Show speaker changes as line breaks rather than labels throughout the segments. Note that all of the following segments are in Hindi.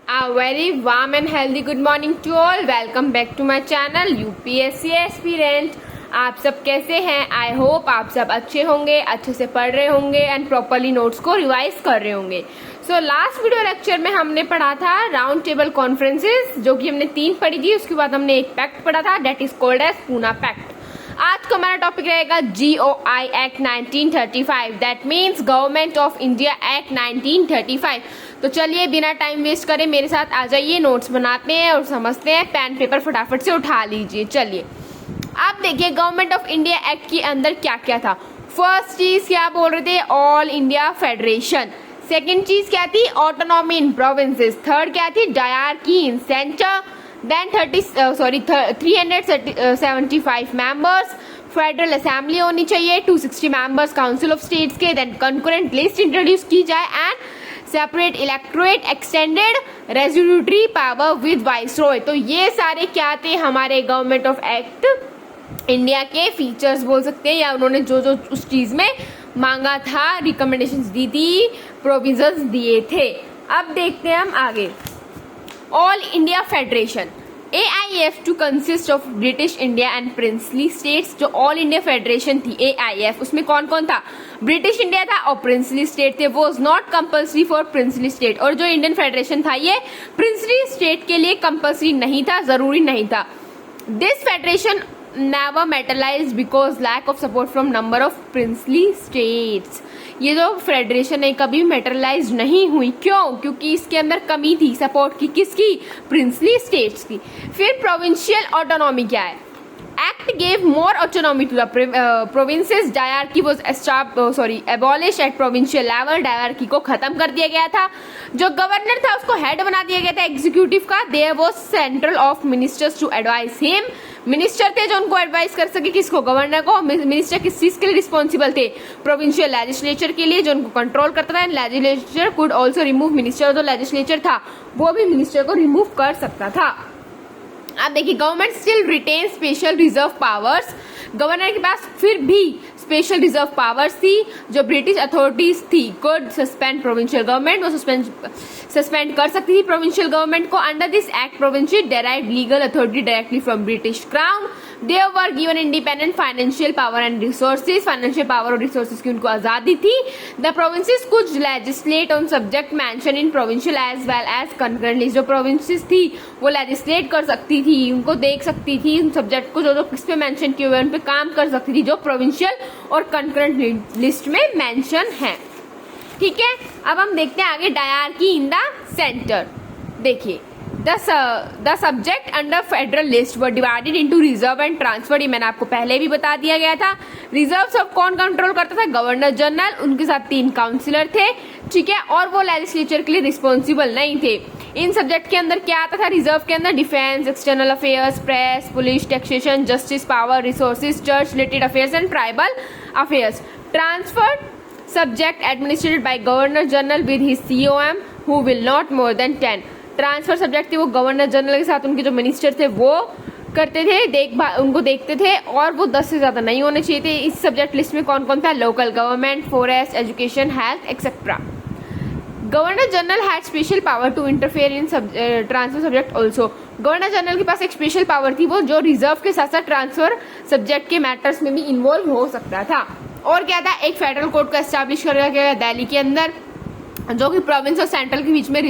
A very warm and healthy good morning to all. Welcome back to my channel UPSC aspirant. आप सब कैसे हैं? आई होप आप सब अच्छे होंगे, अच्छे से पढ़ रहे होंगे एंड प्रॉपरली नोट्स को रिवाइज कर रहे होंगे। सो लास्ट वीडियो लेक्चर में हमने पढ़ा था राउंड टेबल कॉन्फ्रेंसेस, जो कि हमने 3 पढ़ी थी। उसके बाद हमने एक पैक्ट पढ़ा था, that is called as Poona pact. आज का हमारा टॉपिक रहेगा GOI act 1935, that means government of India act 1935। तो चलिए बिना टाइम वेस्ट करे मेरे साथ आ जाइए, नोट्स बनाते हैं और समझते हैं। पेन पेपर फटाफट से उठा लीजिए। चलिए आप देखिए गवर्नमेंट ऑफ इंडिया एक्ट के अंदर क्या क्या था। फर्स्ट चीज क्या बोल रहे थे? All India federation. सेकेंड चीज क्या थी? ऑटोनॉमी इन प्रोविंसेस। थर्ड क्या थी? Dyarchy in centre. Then 375 members federal assembly होनी चाहिए, 260 मेंबर्स काउंसिल ऑफ स्टेट्स के। देन कंकरेंट लिस्ट इंट्रोड्यूस की जाए and separate electorate, extended residuary power with viceroy. तो ये सारे क्या थे? हमारे गवर्नमेंट ऑफ एक्ट इंडिया के फीचर्स बोल सकते हैं, या उन्होंने जो जो उस चीज में मांगा था, रिकमेंडेशंस दी थी, प्रोविजंस दिए थे। अब देखते हैं हम आगे। All India federation AIF to consist of British India and princely states. जो ऑल इंडिया फेडरेशन थी AIF, उसमें कौन कौन था? ब्रिटिश इंडिया था और प्रिंसली स्टेट थे। वो is not compulsory for princely state. और जो इंडियन फेडरेशन था ये प्रिंसली स्टेट के लिए कंपल्सरी नहीं था, जरूरी नहीं था। This federation never materialized because lack of support from number of princely states। ये जो फेडरेशन है कभी मेटरलाइज नहीं हुई। क्यों? क्योंकि इसके अंदर कमी थी सपोर्ट की। किसकी? प्रिंसली स्टेट्स की। फिर प्रोविंशियल ऑटोनॉमी क्या है? Act gave more autonomy to the provinces. Dyarchy was abolish at provincial level. Dyarchy को खत्म कर दिया गया था। जो गवर्नर था उसको हेड बना दिया गया था एग्जीक्यूटिव का। There was central of ministers to advise him. Minister थे जो उनको एडवाइस कर सके। किसको? गवर्नर को। मिनिस्टर किस चीज के लिए रिस्पॉन्सिबल थे? प्रोविंशियल लेजिस्लेचर के लिए, जो उनको कंट्रोल करता था। Legislature could also remove minister. जो लेजिस्लेचर था वो भी मिनिस्टर को रिमूव कर सकता था। अब देखिए government still retain special reserve powers. Governor के पास फिर भी स्पेशल रिजर्व पावर्स थी। जो ब्रिटिश अथॉरिटीज थी कुड सस्पेंड प्रोविंशियल गवर्नमेंट। वो सस्पेंड कर सकती थी प्रोविंशियल गवर्नमेंट को। Under this act province derive legal authority directly from British crown. They were given independent financial power and resources. Financial power और रिसोर्सेज की उनको आजादी थी। The provinces could legislate on subject mention in provincial as well as concurrent. जो प्रोविंसेस थी वो लेजिस्लेट कर सकती थी, उनको देख सकती थी उन सब्जेक्ट को जो जो किस पे मेंशन किए हुए उन पे काम कर सकती थी, जो प्रोविंशियल और कंकरेंट लिस्ट में मेंशन है। ठीक है, अब हम देखते हैं आगे डायरकी इन द सेंटर। देखिए the subject under federal list were divided into reserve and transfer. ये मैंने आपको पहले भी बता दिया गया था। रिजर्व सब कौन कंट्रोल करता था? Governor general. उनके साथ 3 काउंसिलर थे। ठीक है, और वो लेजिस्लेचर के लिए रिस्पॉन्सिबल नहीं थे। इन सब्जेक्ट के अंदर क्या आता था? रिजर्व के अंदर defence, external affairs, press, police, taxation, justice, power, resources, church related affairs and tribal affairs. Transfer subject administrated by governor general with his COM who will not more than 10। Transfer subject थे वो गवर्नर जनरल के साथ उनके जो मिनिस्टर थे वो करते थे, उनको देखते थे, और वो 10 से ज्यादा नहीं होने चाहिए थे। इस सब्जेक्ट लिस्ट में कौन कौन था? Local government, forest, education, health etcetera. Governor general had special power to interfere in transfer subject also. Governor general के पास एक स्पेशल पावर थी, वो जो रिजर्व के साथ साथ ट्रांसफर सब्जेक्ट के मैटर्स में भी इन्वॉल्व हो सकता था। और क्या था? एक फेडरल कोर्ट का एस्टैब्लिश किया गया दिल्ली के अंदर, जो कि प्रोविंस और सेंट्रल के बीच में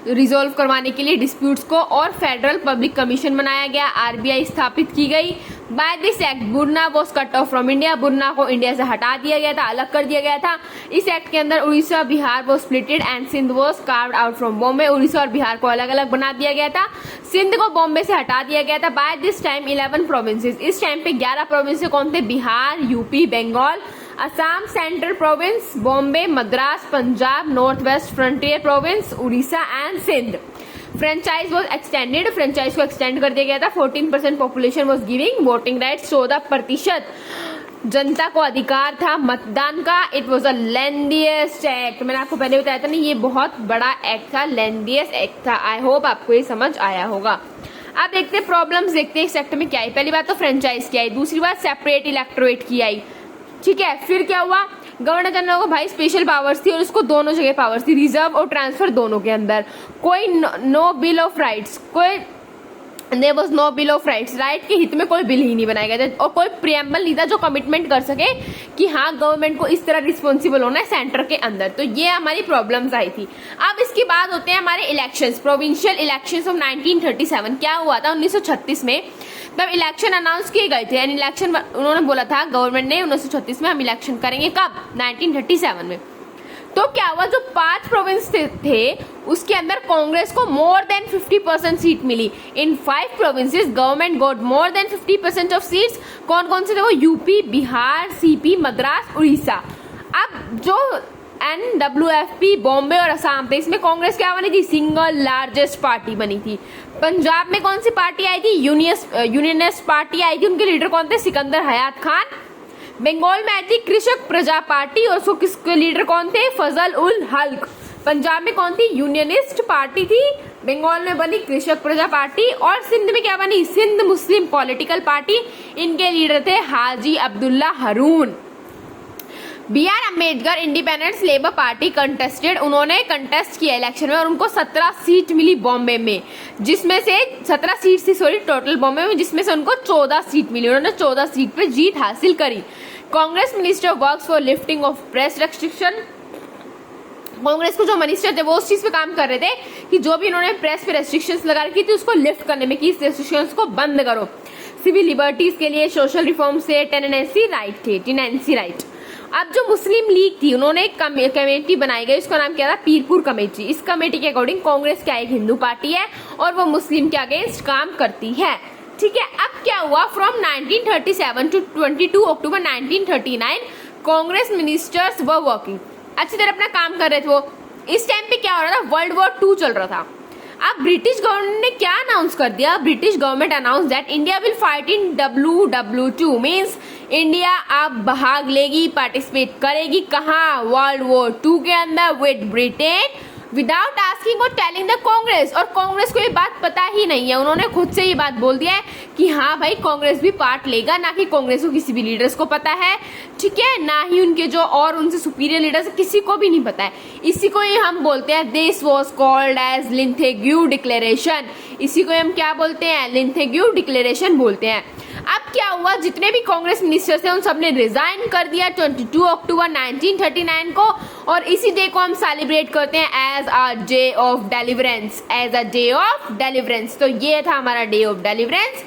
रिजोल्व करवाने के लिए डिस्प्यूट्स को, और फेडरल पब्लिक कमीशन बनाया गया। RBI स्थापित की गई। By this act Burma was cut off from India. Burma को इंडिया से हटा दिया गया था, अलग कर दिया गया था। इस एक्ट के अंदर उड़ीसा, बिहार वो splitted and Sindh was carved out from Bombay. Orissa और बिहार को अलग अलग बना दिया गया था। सिंध को बॉम्बे से हटा दिया गया था। By this time 11 provinces. इस टाइम पे 11 प्रोविंस कौन थे? Bihar, UP, Bengal, Assam, central province, Bombay, Madras, Punjab, north west frontier province, Orissa and Sindh. Franchise was extended. Franchise को एक्सटेंड कर दिया गया था। 14% population was giving voting right. 14% जनता को अधिकार था मतदान का। It was a lengthiest act. मैंने आपको पहले बताया था ना, ये बहुत बड़ा एक्ट था, लेंडियस्ट एक्ट था। आई होप आपको ये समझ आया होगा। अब देखते हैं प्रॉब्लम्स, देखते हैं इस सेक्टर में क्या है। पहली बात तो फ्रेंचाइज की आई, दूसरी बात सेपरेट इलेक्टोरेट की आई। ठीक है, फिर क्या हुआ? गवर्नर जनरल को भाई स्पेशल पावर्स थी और उसको दोनों जगह पावर्स थी, रिजर्व और ट्रांसफर दोनों के अंदर। कोई नो बिल ऑफ राइट्स, कोई there was no bill of rights, right के हित में कोई बिल ही नहीं बनाया गया था और कोई प्रियम्बल नहीं था जो कमिटमेंट कर सके कि हाँ गवर्नमेंट को इस तरह रिस्पॉन्सिबल होना है सेंटर के अंदर। तो ये हमारी प्रॉब्लम्स आई थी। अब इसके बाद होते हैं हमारे इलेक्शंस, प्रोविंशियल इलेक्शंस ऑफ 1937। क्या हुआ था 1936 में, तब इलेक्शन अनाउंस किए गए थे एंड इलेक्शन उन्होंने बोला था गवर्नमेंट ने 1936 में हम इलेक्शन करेंगे। कब? 1937 में। तो क्या हुआ, जो 5 प्रोविंस थे उसके अंदर कांग्रेस को मोर देन 50% सीट मिली। In 5 provinces government got more than 50% of seats. कौन कौन से थे वो? UP, Bihar, CP, Madras, Orissa. अब जो NWFP, बॉम्बे और असम थे, इसमें कांग्रेस क्या बनी थी? सिंगल लार्जेस्ट पार्टी बनी थी। पंजाब में कौन सी पार्टी आई थी? यूनियनिस्ट पार्टी आई थी। उनके लीडर कौन थे? सिकंदर हयात खान। बंगाल में आई थी कृषक प्रजा पार्टी और उसको किसके लीडर कौन थे? फजल उल हक। पंजाब में कौन थी? यूनियनिस्ट पार्टी थी। बंगाल में बनी कृषक प्रजा पार्टी और सिंध में क्या बनी? Sindh Muslim political party. इनके लीडर थे Haji Abdullah Haroon. BR Ambedkar independence labour party contested, उन्होंने कंटेस्ट किया इलेक्शन में और उनको 17 सीट मिली बॉम्बे में, जिसमें से 17 सीट थी सॉरी टोटल बॉम्बे में, जिसमें से उनको 14 सीट मिली। उन्होंने 14 सीट पे जीत हासिल करी। Congress minister works for lifting of press restriction, Congress को जो मिनिस्टर थे वो उस चीज पे काम कर रहे थे कि जो भी इन्होंने प्रेस पे रेस्ट्रिक्शंस लगा रखी थी उसको लिफ्ट करने में, कि इस रेस्ट्रिक्शंस को बंद करो। सिविल लिबर्टीज के लिए, सोशल रिफॉर्म से टेनेंसी राइट। अब जो मुस्लिम लीग थी उन्होंने एक कमेटी बनाई गई, उसका नाम क्या था? पीरपुर कमेटी। इस कमेटी के अकॉर्डिंग कांग्रेस क्या एक हिंदू पार्टी है और वो मुस्लिम के अगेंस्ट काम करती है। ठीक है, अब क्या हुआ? From 1937 to 22 October 1939 Congress ministers were working, अच्छी तरह अपना काम कर रहे थे वो। इस टाइम पे क्या हो रहा था? वर्ल्ड वॉर 2 चल रहा था। अब ब्रिटिश गवर्नमेंट ने क्या अनाउंस कर दिया? British government announce that India will fight in WW2, means India अब भाग लेगी, पार्टिसिपेट करेगी कहाँ? वर्ल्ड वॉर 2 के अंदर विद ब्रिटेन, विदाउट आस्किंग और टेलिंग द कांग्रेस। और कांग्रेस को ये बात पता ही नहीं है, उन्होंने खुद से ये बात बोल दिया है कि हाँ भाई कांग्रेस भी पार्ट लेगा, ना कि कांग्रेस को किसी भी लीडर्स को पता है। ठीक है, ना ही उनके जो और उनसे सुपीरियर लीडर्स है किसी को भी नहीं पता है। इसी को ही हम बोलते हैं this was called as Linlithgow declaration. इसी को हम क्या बोलते हैं? लिंथेग्यू डिक्लेरेशन बोलते हैं। अब क्या हुआ? जितने भी कांग्रेस मिनिस्टर्स थे उन सबने रिजाइन कर दिया 22 अक्टूबर 1939 को और इसी डे को हम सेलिब्रेट करते हैं as a day of deliverance, तो ये था हमारा डे ऑफ डिलीवरेंस।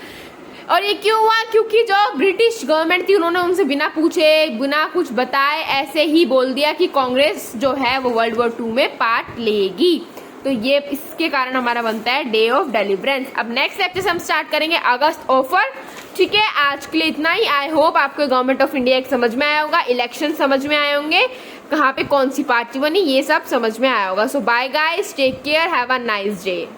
और ये क्यों हुआ? क्योंकि जो ब्रिटिश गवर्नमेंट थी उन्होंने उनसे बिना पूछे, बिना कुछ बताए ऐसे ही बोल दिया कि कांग्रेस जो है वो वर्ल्ड वॉर 2 में पार्ट लेगी। तो ये इसके कारण हमारा बनता है डे ऑफ डिलीवरेंस। अब नेक्स्ट लेक्चर से हम स्टार्ट करेंगे अगस्त ऑफर। ठीक है, आज के लिए इतना ही। आई होप आपको गवर्नमेंट ऑफ इंडिया एक समझ में आया होगा, इलेक्शन समझ में आए होंगे, कहाँ पे कौन सी पार्टी बनी, ये सब समझ में आया होगा। So bye guys, take care, have a nice day.